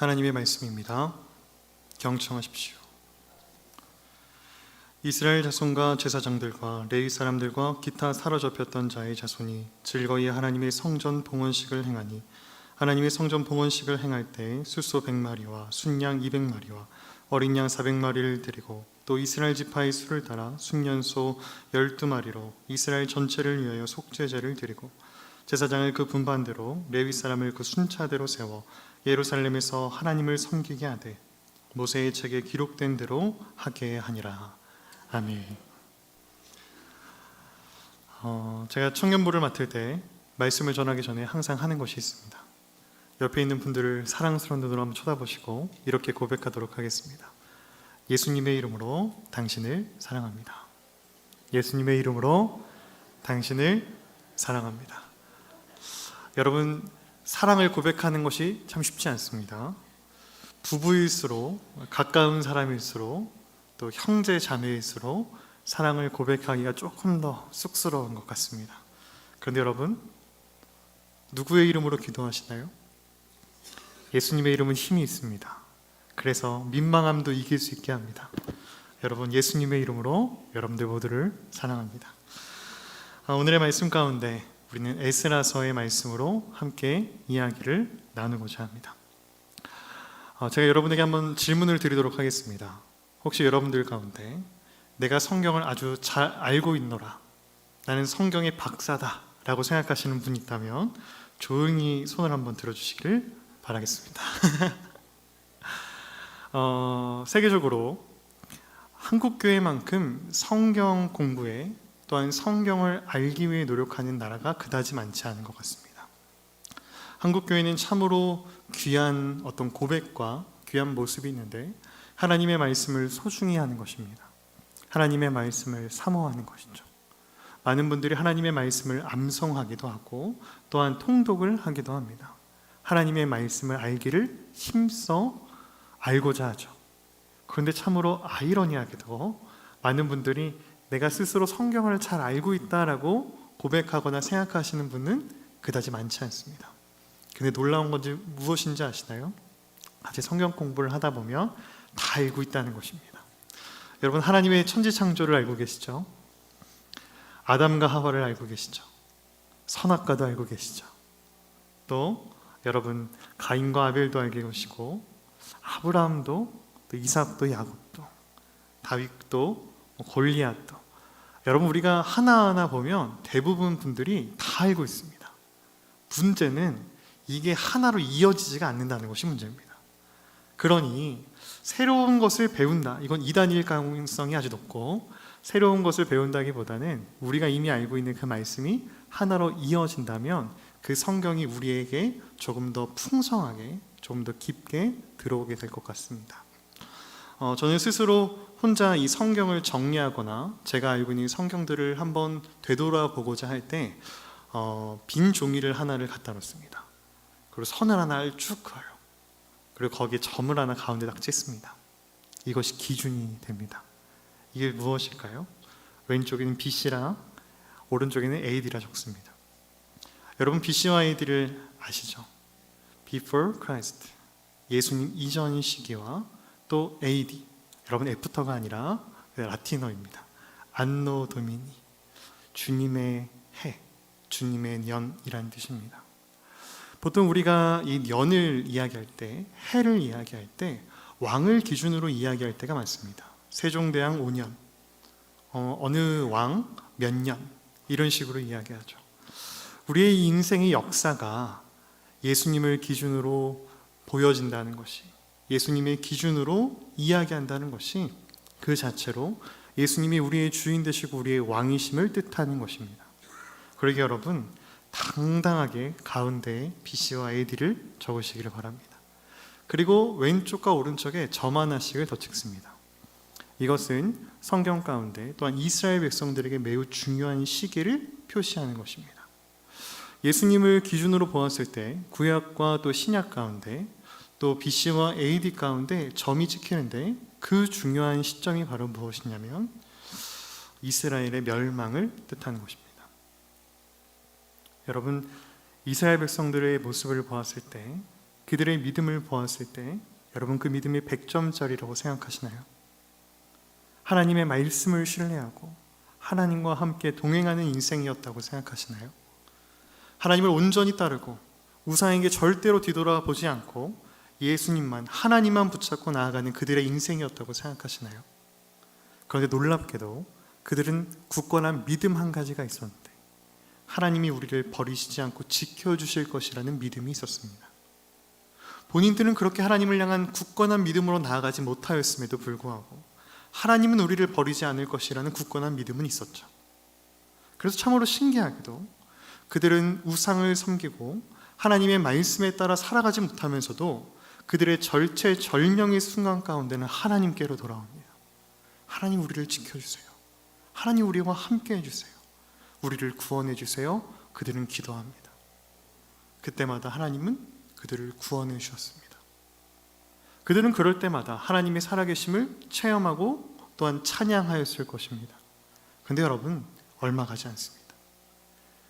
하나님의 말씀입니다. 경청하십시오. 이스라엘 자손과 제사장들과 레위 사람들과 기타 사로잡혔던 자의 자손이 즐거이 하나님의 성전 봉헌식을 행하니, 하나님의 성전 봉헌식을 행할 때 숫소 100마리와 순양 200마리와 어린 양 400마리를 드리고, 또 이스라엘 지파의 수를 따라 순년소 12마리로 이스라엘 전체를 위하여 속죄제를 드리고, 제사장을 그 분반대로 레위 사람을 그 순차대로 세워 예루살렘에서 하나님을 섬기게 하되 모세의 책에 기록된 대로 하게 하니라. 아멘. 제가 청년부를 맡을 때 말씀을 전하기 전에 항상 하는 것이 있습니다. 옆에 있는 분들을 사랑스러운 눈으로 한번 쳐다보시고 이렇게 고백하도록 하겠습니다. 예수님의 이름으로 당신을 사랑합니다. 예수님의 이름으로 당신을 사랑합니다. 여러분, 사랑을 고백하는 것이 참 쉽지 않습니다. 부부일수록, 가까운 사람일수록, 또 형제 자매일수록 사랑을 고백하기가 조금 더 쑥스러운 것 같습니다. 그런데 여러분, 누구의 이름으로 기도하시나요? 예수님의 이름은 힘이 있습니다. 그래서 민망함도 이길 수 있게 합니다. 여러분, 예수님의 이름으로 여러분들 모두를 사랑합니다. 오늘의 말씀 가운데 우리는 에스라서의 말씀으로 함께 이야기를 나누고자 합니다. 제가 여러분에게 한번 질문을 드리도록 하겠습니다. 혹시 여러분들 가운데 내가 성경을 아주 잘 알고 있노라, 나는 성경의 박사다 라고 생각하시는 분이 있다면 조용히 손을 한번 들어주시길 바라겠습니다. 세계적으로 한국교회만큼 성경 공부에, 또한 성경을 알기 위해 노력하는 나라가 그다지 많지 않은 것 같습니다. 한국교회는 참으로 귀한 어떤 고백과 귀한 모습이 있는데, 하나님의 말씀을 소중히 하는 것입니다. 하나님의 말씀을 사모하는 것이죠. 많은 분들이 하나님의 말씀을 암송하기도 하고 또한 통독을 하기도 합니다. 하나님의 말씀을 알기를 힘써 알고자 하죠. 그런데 참으로 아이러니하게도 많은 분들이 내가 스스로 성경을 잘 알고 있다라고 고백하거나 생각하시는 분은 그다지 많지 않습니다. 근데 놀라운 건지 무엇인지 아시나요? 같이 성경 공부를 하다 보면 다 알고 있다는 것입니다. 여러분, 하나님의 천지창조를 알고 계시죠? 아담과 하와를 알고 계시죠? 선악과도 알고 계시죠? 또 여러분, 가인과 아벨도 알고 계시고, 아브라함도, 또 이삭도, 야곱도, 다윗도, 골리앗도, 여러분, 우리가 하나하나 보면 대부분 분들이 다 알고 있습니다. 문제는 이게 하나로 이어지지가 않는다는 것이 문제입니다. 그러니 새로운 것을 배운다, 이건 이단일 가능성이 아주 높고, 새로운 것을 배운다기보다는 우리가 이미 알고 있는 그 말씀이 하나로 이어진다면 그 성경이 우리에게 조금 더 풍성하게, 조금 더 깊게 들어오게 될 것 같습니다. 저는 스스로 혼자 이 성경을 정리하거나 제가 알고 있는 성경들을 한번 되돌아보고자 할 때 빈 종이를 하나를 갖다 놓습니다. 그리고 선을 하나를 쭉 그어요. 그리고 거기에 점을 하나 가운데 딱 찍습니다. 이것이 기준이 됩니다. 이게 무엇일까요? 왼쪽에는 BC랑 오른쪽에는 AD라 적습니다. 여러분, BC와 AD를 아시죠? Before Christ, 예수님 이전 시기와 또 AD, 여러분 애프터가 아니라 라틴어입니다. 안노 도미니, 주님의 해, 주님의 년이란 뜻입니다. 보통 우리가 이 년을 이야기할 때, 해를 이야기할 때 왕을 기준으로 이야기할 때가 많습니다. 세종대왕 5년, 어느 왕 몇 년, 이런 식으로 이야기하죠. 우리의 인생의 역사가 예수님을 기준으로 보여진다는 것이, 예수님의 기준으로 이야기한다는 것이 그 자체로 예수님이 우리의 주인 되시고 우리의 왕이심을 뜻하는 것입니다. 그러기 여러분, 당당하게 가운데에 BC와 AD를 적으시기를 바랍니다. 그리고 왼쪽과 오른쪽에 점 하나씩을 더 찍습니다. 이것은 성경 가운데 또한 이스라엘 백성들에게 매우 중요한 시기를 표시하는 것입니다. 예수님을 기준으로 보았을 때 구약과 또 신약 가운데, 또 BC와 AD 가운데 점이 찍히는데 그 중요한 시점이 바로 무엇이냐면 이스라엘의 멸망을 뜻하는 것입니다. 여러분, 이스라엘 백성들의 모습을 보았을 때 그들의 믿음을 보았을 때 여러분 그 믿음이 100점짜리라고 생각하시나요? 하나님의 말씀을 신뢰하고 하나님과 함께 동행하는 인생이었다고 생각하시나요? 하나님을 온전히 따르고 우상에게 절대로 뒤돌아보지 않고 예수님만, 하나님만 붙잡고 나아가는 그들의 인생이었다고 생각하시나요? 그런데 놀랍게도 그들은 굳건한 믿음 한 가지가 있었는데 하나님이 우리를 버리시지 않고 지켜주실 것이라는 믿음이 있었습니다. 본인들은 그렇게 하나님을 향한 굳건한 믿음으로 나아가지 못하였음에도 불구하고 하나님은 우리를 버리지 않을 것이라는 굳건한 믿음은 있었죠. 그래서 참으로 신기하게도 그들은 우상을 섬기고 하나님의 말씀에 따라 살아가지 못하면서도 그들의 절체절명의 순간 가운데는 하나님께로 돌아옵니다. 하나님 우리를 지켜주세요. 하나님 우리와 함께 해주세요. 우리를 구원해 주세요. 그들은 기도합니다. 그때마다 하나님은 그들을 구원해 주셨습니다. 그들은 그럴 때마다 하나님의 살아계심을 체험하고 또한 찬양하였을 것입니다. 그런데 여러분, 얼마 가지 않습니다.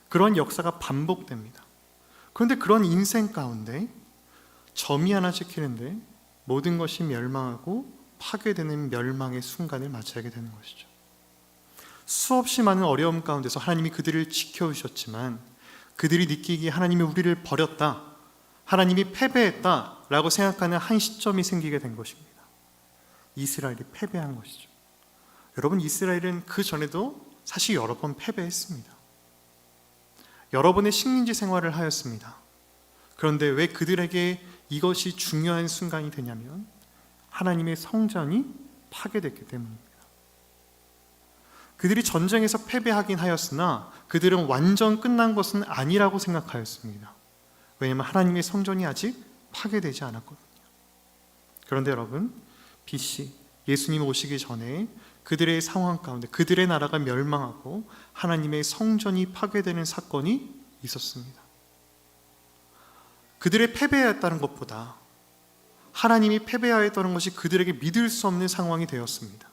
그런 역사가 반복됩니다. 그런데 그런 인생 가운데 점이 하나 찍히는데 모든 것이 멸망하고 파괴되는 멸망의 순간을 맞이하게 되는 것이죠. 수없이 많은 어려움 가운데서 하나님이 그들을 지켜주셨지만 그들이 느끼기에 하나님이 우리를 버렸다, 하나님이 패배했다 라고 생각하는 한 시점이 생기게 된 것입니다. 이스라엘이 패배한 것이죠. 여러분, 이스라엘은 그 전에도 사실 여러 번 패배했습니다. 여러 번의 식민지 생활을 하였습니다. 그런데 왜 그들에게 이것이 중요한 순간이 되냐면 하나님의 성전이 파괴됐기 때문입니다. 그들이 전쟁에서 패배하긴 하였으나 그들은 완전 끝난 것은 아니라고 생각하였습니다. 왜냐하면 하나님의 성전이 아직 파괴되지 않았거든요. 그런데 여러분, BC 예수님 오시기 전에 그들의 상황 가운데 그들의 나라가 멸망하고 하나님의 성전이 파괴되는 사건이 있었습니다. 그들의 패배했다는 것보다 하나님이 패배하였다는 것이 그들에게 믿을 수 없는 상황이 되었습니다.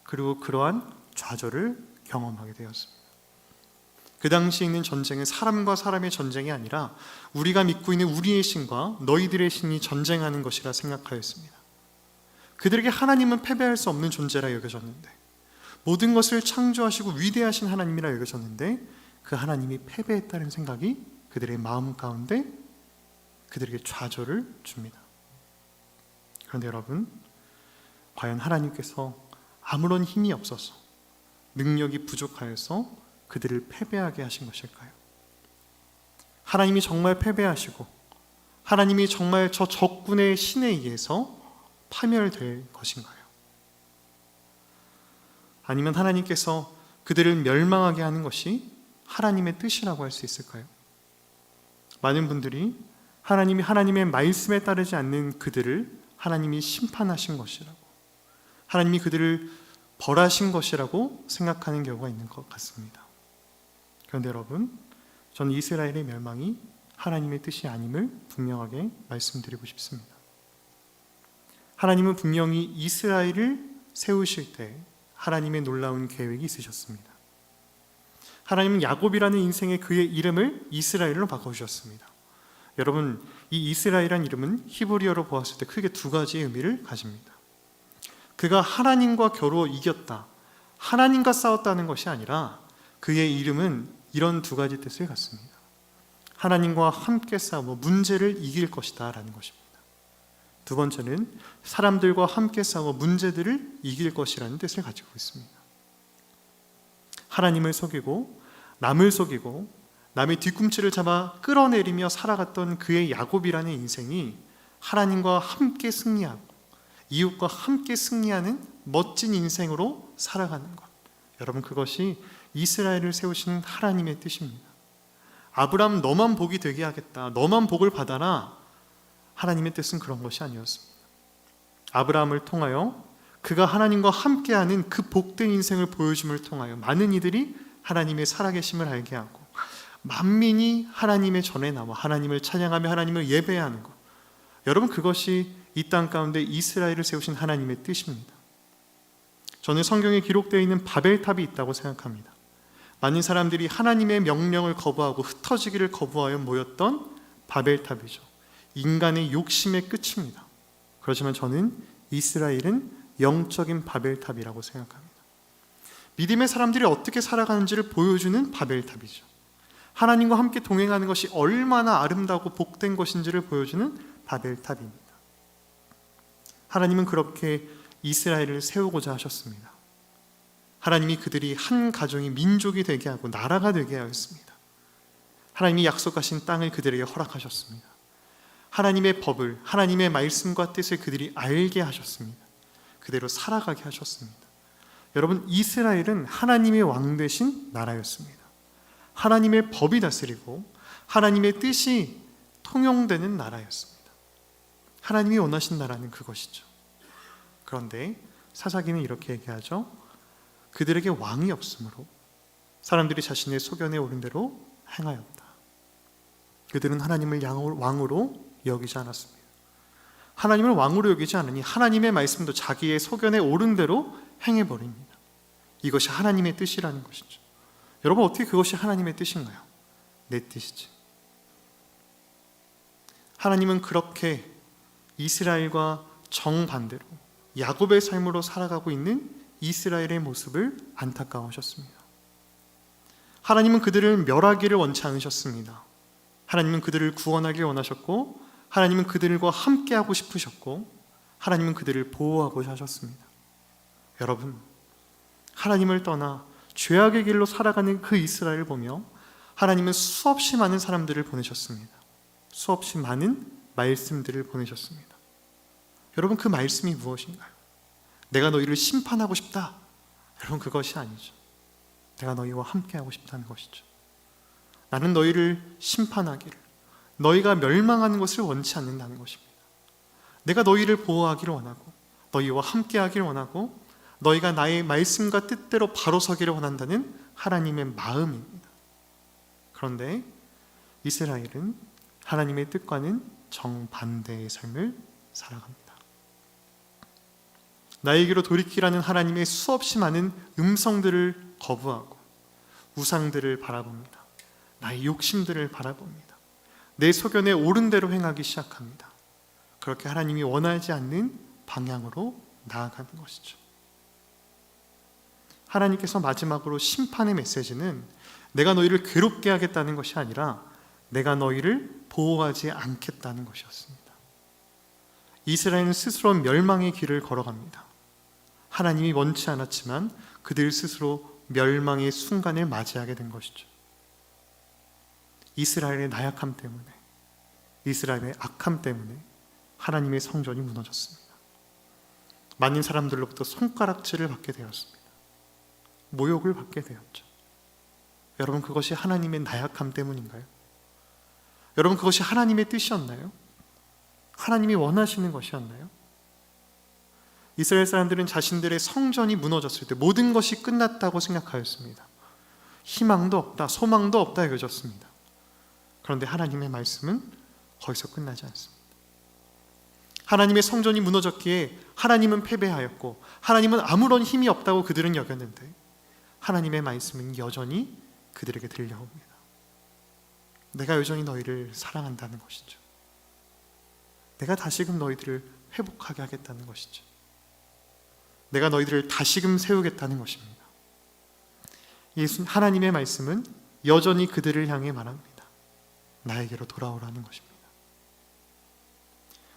그리고 그러한 좌절을 경험하게 되었습니다. 그 당시에 있는 전쟁은 사람과 사람의 전쟁이 아니라 우리가 믿고 있는 우리의 신과 너희들의 신이 전쟁하는 것이라 생각하였습니다. 그들에게 하나님은 패배할 수 없는 존재라 여겨졌는데, 모든 것을 창조하시고 위대하신 하나님이라 여겨졌는데 그 하나님이 패배했다는 생각이 그들의 마음 가운데 그들에게 좌절을 줍니다. 그런데 여러분, 과연 하나님께서 아무런 힘이 없어서 능력이 부족하여서 그들을 패배하게 하신 것일까요? 하나님이 정말 패배하시고 하나님이 정말 저 적군의 신에 의해서 파멸될 것인가요? 아니면 하나님께서 그들을 멸망하게 하는 것이 하나님의 뜻이라고 할 수 있을까요? 많은 분들이 하나님이 하나님의 말씀에 따르지 않는 그들을 하나님이 심판하신 것이라고, 하나님이 그들을 벌하신 것이라고 생각하는 경우가 있는 것 같습니다. 그런데 여러분, 저는 이스라엘의 멸망이 하나님의 뜻이 아님을 분명하게 말씀드리고 싶습니다. 하나님은 분명히 이스라엘을 세우실 때 하나님의 놀라운 계획이 있으셨습니다. 하나님은 야곱이라는 인생의 그의 이름을 이스라엘로 바꿔주셨습니다. 여러분, 이 이스라엘이라는 이름은 히브리어로 보았을 때 크게 두 가지의 의미를 가집니다. 그가 하나님과 겨루어 이겼다, 하나님과 싸웠다는 것이 아니라 그의 이름은 이런 두 가지 뜻을 갖습니다. 하나님과 함께 싸워 문제를 이길 것이다 라는 것입니다. 두 번째는 사람들과 함께 싸워 문제들을 이길 것이라는 뜻을 가지고 있습니다. 하나님을 속이고 남을 속이고 남의 뒤꿈치를 잡아 끌어내리며 살아갔던 그의 야곱이라는 인생이 하나님과 함께 승리하고 이웃과 함께 승리하는 멋진 인생으로 살아가는 것, 여러분, 그것이 이스라엘을 세우신 하나님의 뜻입니다. 아브라함 너만 복이 되게 하겠다, 너만 복을 받아라, 하나님의 뜻은 그런 것이 아니었습니다. 아브라함을 통하여 그가 하나님과 함께하는 그 복된 인생을 보여줌을 통하여 많은 이들이 하나님의 살아계심을 알게 하고 만민이 하나님의 전에 나와 하나님을 찬양하며 하나님을 예배하는 것, 여러분, 그것이 이 땅 가운데 이스라엘을 세우신 하나님의 뜻입니다. 저는 성경에 기록되어 있는 바벨탑이 있다고 생각합니다. 많은 사람들이 하나님의 명령을 거부하고 흩어지기를 거부하여 모였던 바벨탑이죠. 인간의 욕심의 끝입니다. 그렇지만 저는 이스라엘은 영적인 바벨탑이라고 생각합니다. 믿음의 사람들이 어떻게 살아가는지를 보여주는 바벨탑이죠. 하나님과 함께 동행하는 것이 얼마나 아름다우고 복된 것인지를 보여주는 바벨탑입니다. 하나님은 그렇게 이스라엘을 세우고자 하셨습니다. 하나님이 그들이 한 가정이 민족이 되게 하고 나라가 되게 하였습니다. 하나님이 약속하신 땅을 그들에게 허락하셨습니다. 하나님의 법을, 하나님의 말씀과 뜻을 그들이 알게 하셨습니다. 그대로 살아가게 하셨습니다. 여러분, 이스라엘은 하나님의 왕 되신 나라였습니다. 하나님의 법이 다스리고 하나님의 뜻이 통용되는 나라였습니다. 하나님이 원하신 나라는 그것이죠. 그런데 사사기는 이렇게 얘기하죠. 그들에게 왕이 없으므로 사람들이 자신의 소견에 오른 대로 행하였다. 그들은 하나님을 왕으로 여기지 않았습니다. 하나님을 왕으로 여기지 않으니 하나님의 말씀도 자기의 소견에 오른 대로 행해버립니다. 이것이 하나님의 뜻이라는 것이죠. 여러분, 어떻게 그것이 하나님의 뜻인가요? 내 뜻이지. 하나님은 그렇게 이스라엘과 정반대로 야곱의 삶으로 살아가고 있는 이스라엘의 모습을 안타까워하셨습니다. 하나님은 그들을 멸하기를 원치 않으셨습니다. 하나님은 그들을 구원하길 원하셨고, 하나님은 그들과 함께하고 싶으셨고, 하나님은 그들을 보호하고자 하셨습니다. 여러분, 하나님을 떠나 죄악의 길로 살아가는 그 이스라엘을 보며 하나님은 수없이 많은 사람들을 보내셨습니다. 수없이 많은 말씀들을 보내셨습니다. 여러분, 그 말씀이 무엇인가요? 내가 너희를 심판하고 싶다. 여러분, 그것이 아니죠. 내가 너희와 함께하고 싶다는 것이죠. 나는 너희를 심판하기를, 너희가 멸망하는 것을 원치 않는다는 것입니다. 내가 너희를 보호하기를 원하고, 너희와 함께하기를 원하고, 너희가 나의 말씀과 뜻대로 바로 서기를 원한다는 하나님의 마음입니다. 그런데 이스라엘은 하나님의 뜻과는 정반대의 삶을 살아갑니다. 나에게로 돌이키라는 하나님의 수없이 많은 음성들을 거부하고 우상들을 바라봅니다. 나의 욕심들을 바라봅니다. 내 소견에 옳은 대로 행하기 시작합니다. 그렇게 하나님이 원하지 않는 방향으로 나아가는 것이죠. 하나님께서 마지막으로 심판의 메시지는 내가 너희를 괴롭게 하겠다는 것이 아니라 내가 너희를 보호하지 않겠다는 것이었습니다. 이스라엘은 스스로 멸망의 길을 걸어갑니다. 하나님이 원치 않았지만 그들 스스로 멸망의 순간을 맞이하게 된 것이죠. 이스라엘의 나약함 때문에, 이스라엘의 악함 때문에 하나님의 성전이 무너졌습니다. 많은 사람들로부터 손가락질을 받게 되었습니다. 모욕을 받게 되었죠. 여러분, 그것이 하나님의 나약함 때문인가요? 여러분, 그것이 하나님의 뜻이었나요? 하나님이 원하시는 것이었나요? 이스라엘 사람들은 자신들의 성전이 무너졌을 때 모든 것이 끝났다고 생각하였습니다. 희망도 없다, 소망도 없다 여겨졌습니다. 그런데 하나님의 말씀은 거기서 끝나지 않습니다. 하나님의 성전이 무너졌기에 하나님은 패배하였고 하나님은 아무런 힘이 없다고 그들은 여겼는데 하나님의 말씀은 여전히 그들에게 들려옵니다. 내가 여전히 너희를 사랑한다는 것이죠. 내가 다시금 너희들을 회복하게 하겠다는 것이죠. 내가 너희들을 다시금 세우겠다는 것입니다. 하나님의 말씀은 여전히 그들을 향해 말합니다. 나에게로 돌아오라는 것입니다.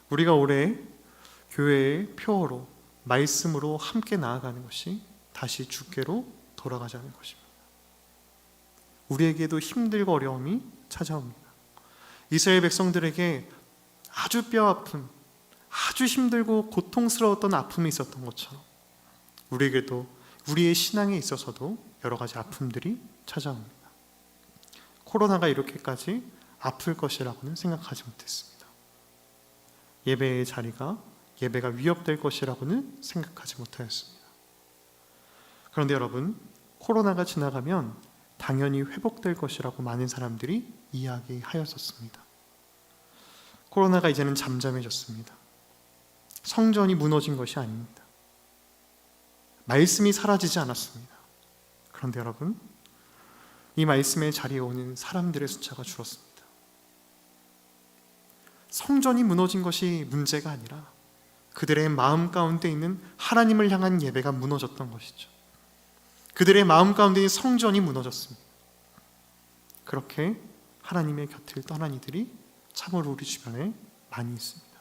우리가 올해 교회의 표어로 말씀으로 함께 나아가는 것이 다시 주께로 돌아가자는 것입니다. 우리에게도 힘들고 어려움이 찾아옵니다. 이스라엘 백성들에게 아주 뼈아픈, 아주 힘들고 고통스러웠던 아픔이 있었던 것처럼 우리에게도 우리의 신앙에 있어서도 여러 가지 아픔들이 찾아옵니다. 코로나가 이렇게까지 아플 것이라고는 생각하지 못했습니다. 예배의 자리가, 예배가 위협될 것이라고는 생각하지 못하였습니다. 그런데 여러분, 코로나가 지나가면 당연히 회복될 것이라고 많은 사람들이 이야기하였었습니다. 코로나가 이제는 잠잠해졌습니다. 성전이 무너진 것이 아닙니다. 말씀이 사라지지 않았습니다. 그런데 여러분, 이 말씀의 자리에 오는 사람들의 숫자가 줄었습니다. 성전이 무너진 것이 문제가 아니라 그들의 마음 가운데 있는 하나님을 향한 예배가 무너졌던 것이죠. 그들의 마음 가운데 있는 성전이 무너졌습니다. 그렇게 하나님의 곁을 떠난 이들이 참으로 우리 주변에 많이 있습니다.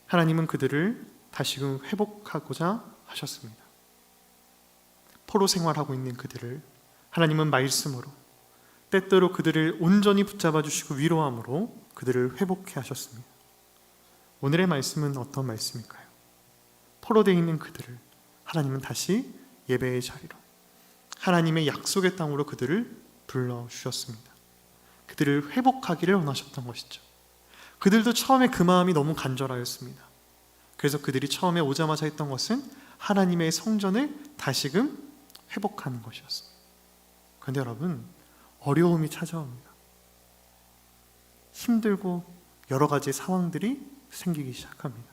하나님은 그들을 다시금 회복하고자 하셨습니다. 포로 생활하고 있는 그들을 하나님은 말씀으로, 때때로 그들을 온전히 붙잡아 주시고 위로함으로 그들을 회복해 하셨습니다. 오늘의 말씀은 어떤 말씀일까요? 포로되어 있는 그들을 하나님은 다시 예배의 자리로, 하나님의 약속의 땅으로 그들을 불러주셨습니다. 그들을 회복하기를 원하셨던 것이죠. 그들도 처음에 그 마음이 너무 간절하였습니다. 그래서 그들이 처음에 오자마자 했던 것은 하나님의 성전을 다시금 회복하는 것이었습니다. 그런데 여러분, 어려움이 찾아옵니다. 힘들고 여러 가지 상황들이 생기기 시작합니다.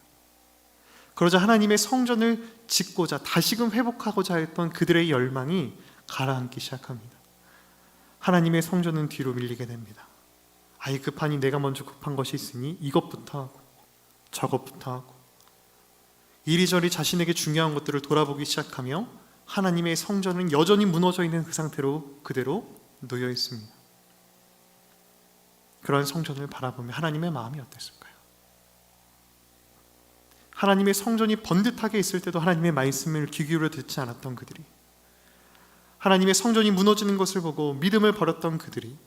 그러자 하나님의 성전을 짓고자 다시금 회복하고자 했던 그들의 열망이 가라앉기 시작합니다. 하나님의 성전은 뒤로 밀리게 됩니다. 아이 급하니 내가 먼저 급한 것이 있으니 이것부터 하고 저것부터 하고 이리저리 자신에게 중요한 것들을 돌아보기 시작하며 하나님의 성전은 여전히 무너져 있는 그 상태로 그대로 놓여 있습니다. 그런 성전을 바라보며 하나님의 마음이 어땠을까요? 하나님의 성전이 번듯하게 있을 때도 하나님의 말씀을 귀 기울여 듣지 않았던 그들이, 하나님의 성전이 무너지는 것을 보고 믿음을 버렸던 그들이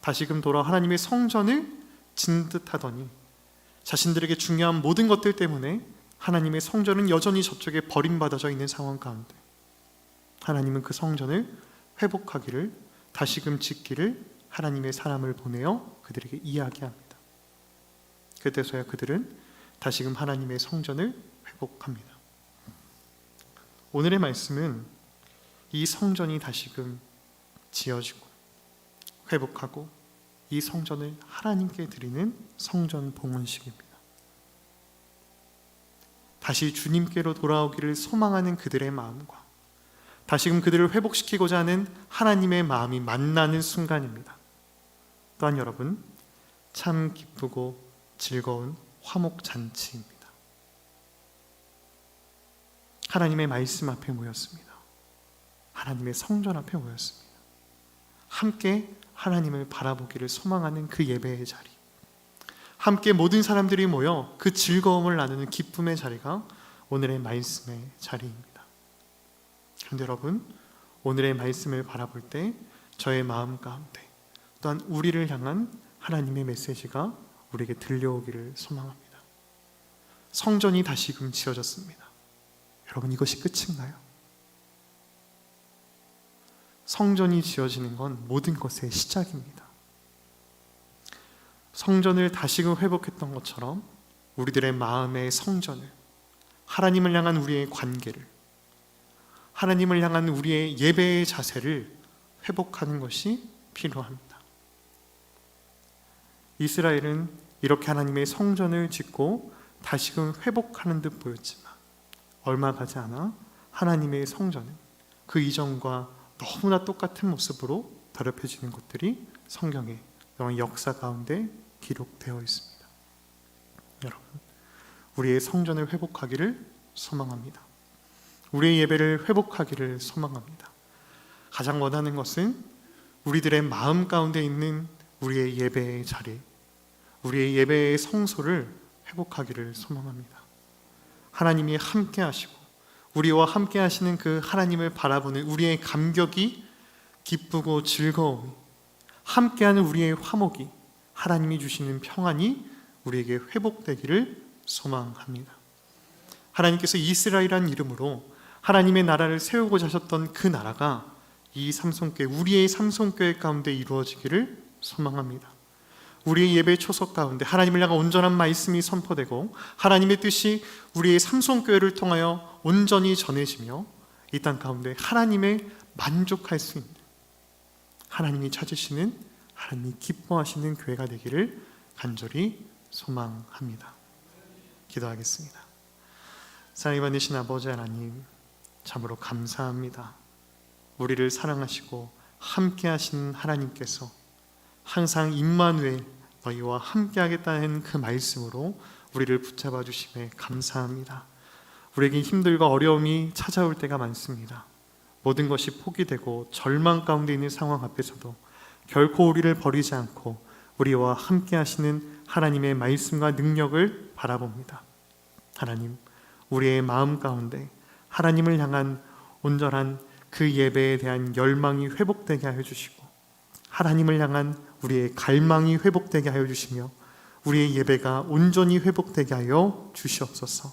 다시금 돌아 하나님의 성전을 짓는 듯 하더니 자신들에게 중요한 모든 것들 때문에 하나님의 성전은 여전히 저쪽에 버림받아져 있는 상황 가운데 하나님은 그 성전을 회복하기를, 다시금 짓기를 하나님의 사람을 보내어 그들에게 이야기합니다. 그때서야 그들은 다시금 하나님의 성전을 회복합니다. 오늘의 말씀은 이 성전이 다시금 지어지고 회복하고 이 성전을 하나님께 드리는 성전 봉헌식입니다. 다시 주님께로 돌아오기를 소망하는 그들의 마음과 다시금 그들을 회복시키고자 하는 하나님의 마음이 만나는 순간입니다. 또한 여러분, 참 기쁘고 즐거운 화목잔치입니다. 하나님의 말씀 앞에 모였습니다. 하나님의 성전 앞에 모였습니다. 함께 하나님을 바라보기를 소망하는 그 예배의 자리, 함께 모든 사람들이 모여 그 즐거움을 나누는 기쁨의 자리가 오늘의 말씀의 자리입니다. 그런데 여러분, 오늘의 말씀을 바라볼 때 저의 마음 가운데 또한 우리를 향한 하나님의 메시지가 우리에게 들려오기를 소망합니다. 성전이 다시금 지어졌습니다. 여러분, 이것이 끝인가요? 성전이 지어지는 건 모든 것의 시작입니다. 성전을 다시금 회복했던 것처럼 우리들의 마음의 성전을, 하나님을 향한 우리의 관계를, 하나님을 향한 우리의 예배의 자세를 회복하는 것이 필요합니다. 이스라엘은 이렇게 하나님의 성전을 짓고 다시금 회복하는 듯 보였지만 얼마 가지 않아 하나님의 성전은 그 이전과 너무나 똑같은 모습으로 더럽혀지는 것들이 성경의 역사 가운데 기록되어 있습니다. 여러분, 우리의 성전을 회복하기를 소망합니다. 우리의 예배를 회복하기를 소망합니다. 가장 원하는 것은 우리들의 마음 가운데 있는 우리의 예배의 자리, 우리의 예배의 성소를 회복하기를 소망합니다. 하나님이 함께 하시고 우리와 함께 하시는 그 하나님을 바라보는 우리의 감격이 기쁘고 즐거움이, 함께하는 우리의 화목이, 하나님이 주시는 평안이 우리에게 회복되기를 소망합니다. 하나님께서 이스라엘이라는 이름으로 하나님의 나라를 세우고자 하셨던 그 나라가 이 삼손교회, 우리의 삼손교회 가운데 이루어지기를 소망합니다. 우리의 예배 초석 가운데 하나님을 향한 온전한 말씀이 선포되고 하나님의 뜻이 우리의 삼손교회를 통하여 온전히 전해지며 이 땅 가운데 하나님의 만족할 수 있는, 하나님이 찾으시는, 하나님이 기뻐하시는 교회가 되기를 간절히 소망합니다. 기도하겠습니다. 사랑이 받으신 아버지 하나님, 참으로 감사합니다. 우리를 사랑하시고 함께 하신 하나님께서 항상 임마누엘 너희와 함께하겠다는 그 말씀으로 우리를 붙잡아 주심에 감사합니다. 우리에게 힘들과 어려움이 찾아올 때가 많습니다. 모든 것이 포기되고 절망 가운데 있는 상황 앞에서도 결코 우리를 버리지 않고 우리와 함께 하시는 하나님의 말씀과 능력을 바라봅니다. 하나님, 우리의 마음 가운데 하나님을 향한 온전한 그 예배에 대한 열망이 회복되게 하여 주시고, 하나님을 향한 우리의 갈망이 회복되게 하여 주시며, 우리의 예배가 온전히 회복되게 하여 주시옵소서.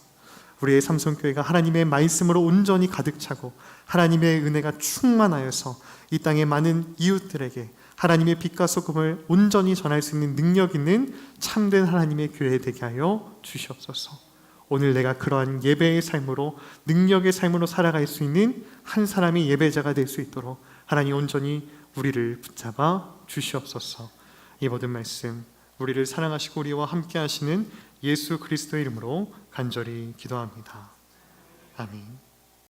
우리의 삼성교회가 하나님의 말씀으로 온전히 가득 차고 하나님의 은혜가 충만하여서 이 땅의 많은 이웃들에게 하나님의 빛과 소금을 온전히 전할 수 있는 능력 있는 참된 하나님의 교회 되게 하여 주시옵소서. 오늘 내가 그러한 예배의 삶으로, 능력의 삶으로 살아갈 수 있는 한 사람이 예배자가 될 수 있도록 하나님 온전히 우리를 붙잡아 주시옵소서. 이 모든 말씀 우리를 사랑하시고 우리와 함께 하시는 예수 그리스도의 이름으로 간절히 기도합니다. 아멘.